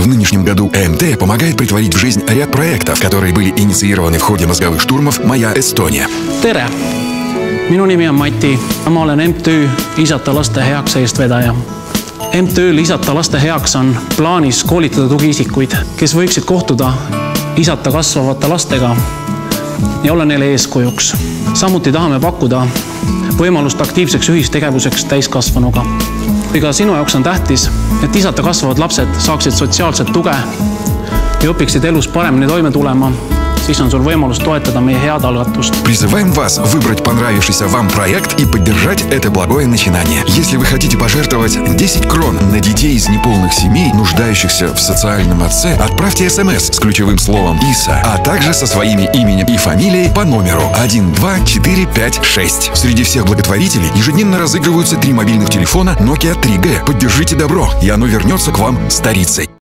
В нынешнем году МТ помогает притворить в жизнь ряд проектов, которые были инициированы в ходе мозговых штурмов «Моя Estonia». Tere! Minu nimi on Mati. Ma olen MTÜ Isata laste heaks eestvedaja. MTÜ-l Isata laste heaks on plaanis koolitada tugiisikuid, kes võiksid kohtuda isata kasvavate lastega ja olla neile eeskujuks. Samuti tahame pakkuda võimalust aktiivseks ühistegevuseks täiskasvanuga. Ka sinu jaoks on tähtis, et isata kasvavad lapsed saaksid sotsiaalset tuge ja õpiksid elus paremini toime tulema, siis on sul võimalus toetada meie head algatust. Призываем вас выбрать понравившийся вам проект и поддержать это благое начинание. Если вы хотите пожертвовать 10 крон на детей из неполных семей, нуждающихся в социальном отце, отправьте СМС с ключевым словом «ИСА», а также со своими именем и фамилией по номеру 12456. Среди всех благотворителей ежедневно разыгрываются 3 мобильных телефона Nokia 3G. Поддержите добро, и оно вернется к вам старицей.